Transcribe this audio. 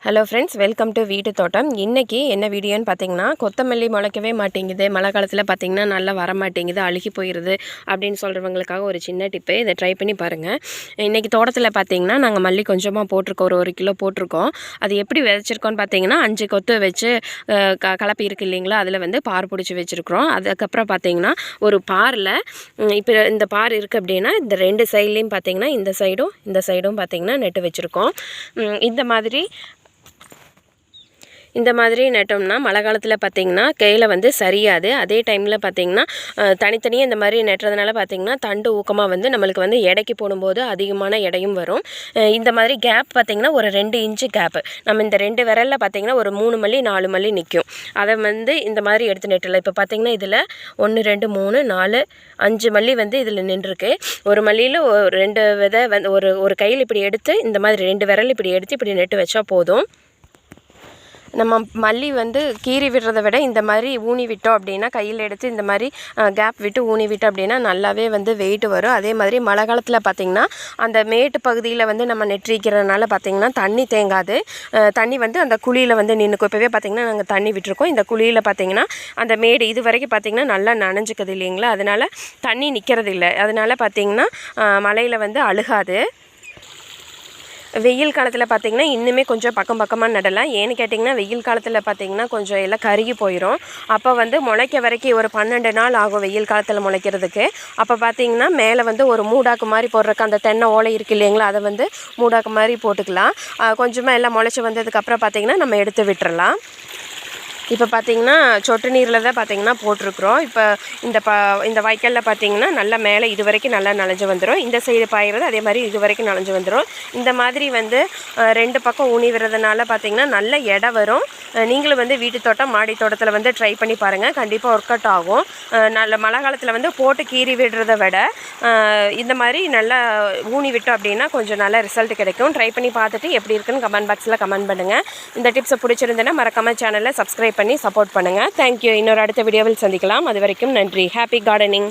Hello friends, welcome to வீட்டு தோட்டம். இன்றைக்கி என்ன வீடியோன்னு பார்த்தீங்கன்னா, கொத்தமல்லி முளைக்கவே மாட்டேங்குது, மழை காலத்தில் பார்த்திங்கன்னா நல்லா வர மாட்டேங்குது, அழுகி போயிடுது அப்படின்னு சொல்கிறவங்களுக்காக ஒரு சின்ன டிப்பு. இதை ட்ரை பண்ணி பாருங்கள். இன்றைக்கி தோட்டத்தில் பார்த்திங்கன்னா நாங்கள் மல்லி கொஞ்சமாக போட்டிருக்கோம், ஒரு கிலோ போட்டிருக்கோம். அது எப்படி விதைச்சிருக்கோன்னு பார்த்தீங்கன்னா 5 கொத்து வச்சு கலப்பி இருக்குது இல்லைங்களா, அதில் வந்து பார் பிடிச்சி வச்சுருக்குறோம். அதுக்கப்புறம் பார்த்திங்கன்னா ஒரு பாரில் இப்போ இந்த பார் இருக்குது அப்படின்னா இந்த 2 சைட்லேயும் பார்த்திங்கன்னா இந்த சைடும் பார்த்திங்கன்னா நெட்டு வச்சுருக்கோம். இந்த மாதிரி நட்டோம்னா மழை காலத்தில் பார்த்திங்கன்னா கையில் வந்து சரியாது. அதே டைமில் பார்த்திங்கன்னா தனித்தனியாக இந்த மாதிரி நட்டுறதுனால பார்த்திங்கன்னா தண்டு ஊக்கமாக வந்து நம்மளுக்கு வந்து எடைக்கு போடும்போது அதிகமான எடையும் வரும். இந்த மாதிரி கேப் பார்த்திங்கன்னா ஒரு 2 இன்ச்சு கேப்பு, நம்ம இந்த 2 விரலில் பார்த்திங்கன்னா ஒரு 3 மல்லி 4 மல்லி நிற்கும். அதை வந்து இந்த மாதிரி எடுத்து நெட்டுலாம். இப்போ பார்த்திங்கன்னா இதில் 1 2 3 4 5 மல்லி வந்து இதில் நின்றுருக்கு. ஒரு மல்லியில் 2 விதை வந்து ஒரு கையில் இப்படி எடுத்து இந்த மாதிரி 2 விரல் இப்படி எடுத்து இப்படி நெட்டு வச்சா போதும். நம்ம மல்லி வந்து கீறி விடுறதை விட இந்த மாதிரி ஊனி விட்டோம் அப்படின்னா, கையில் எடுத்து இந்த மாதிரி கேப் விட்டு ஊனி விட்டோம் அப்படின்னா நல்லாவே வந்து வெயிட் வரும். அதே மாதிரி மழை காலத்தில் பார்த்திங்கன்னா அந்த மேட்டு பகுதியில் வந்து நம்ம நெற்றிக்கிறதுனால பார்த்திங்கன்னா தண்ணி தேங்காது. தண்ணி வந்து அந்த குழியில் வந்து நின்றுக்கும். இப்போவே பார்த்திங்கன்னா நாங்கள் தண்ணி விட்டுருக்கோம். இந்த குழியில் பார்த்திங்கன்னா அந்த மேடு இது வரைக்கும் பார்த்திங்கன்னா நல்லா நனைஞ்சிக்குது இல்லைங்களா, அதனால் தண்ணி நிற்கிறது இல்லை. அதனால் பார்த்திங்கன்னா மழையில் வந்து அழுகாது. வெயில் காலத்தில் பார்த்திங்கன்னா இன்னுமே கொஞ்சம் பக்கமாக நடலாம். ஏன்னு கேட்டிங்கன்னா வெயில் காலத்தில் பார்த்திங்கன்னா கொஞ்சம் எல்லாம் கருகி போயிடும். அப்போ வந்து முளைக்க வரைக்கும் ஒரு 12 நாள் ஆகும் வெயில் காலத்தில் முளைக்கிறதுக்கு. அப்போ பார்த்திங்கன்னா மேலே வந்து ஒரு மூடாக்கு மாதிரி போடுறக்கு அந்த தென்னை ஓலை இருக்குது இல்லைங்களா, அதை வந்து மூடாக்கு மாதிரி போட்டுக்கலாம். கொஞ்சமாக எல்லாம் முளைச்சி வந்ததுக்கப்புறம் பார்த்திங்கன்னா நம்ம எடுத்து விட்டுறலாம். இப்போ பார்த்திங்கன்னா சொட்டு நீரில் தான் பார்த்திங்கன்னா போட்டிருக்குறோம். இப்போ இந்த வாய்க்காலில் பார்த்திங்கன்னா நல்லா மேலே இது வரைக்கும் நல்லா நனைஞ்சு வந்துடும். இந்த சைடு பாயிறது அதே மாதிரி இது வரைக்கும் நனைஞ்சு வந்துடும். இந்த மாதிரி வந்து 2 பக்கம் ஊனி விடுறதுனால பார்த்திங்கன்னா நல்ல எடை வரும். நீங்களும் வந்து வீட்டு தோட்டம் மாடி தோட்டத்தில் வந்து ட்ரை பண்ணி பாருங்கள், கண்டிப்பாக ஒர்க் அவுட் ஆகும். நல்ல மழை காலத்தில் வந்து போட்டு கீறி விடுறத விட இந்த மாதிரி நல்லா ஊனி விட்டோம் அப்படின்னா கொஞ்சம் நல்ல ரிசல்ட் கிடைக்கும். ட்ரை பண்ணி பார்த்துட்டு எப்படி இருக்குன்னு கமெண்ட் பாக்ஸில் கமெண்ட் பண்ணுங்கள். இந்த டிப்ஸை பிடிச்சிருந்தேன்னா மறக்காமல் சேனலை சப்ஸ்கிரைப் பண்ணி சப்போர்ட் பண்ணுங்கள். தேங்க்யூ. இன்னொரு அடுத்த வீடியோவில் சந்திக்கலாம். அது வரைக்கும் நன்றி. Happy gardening.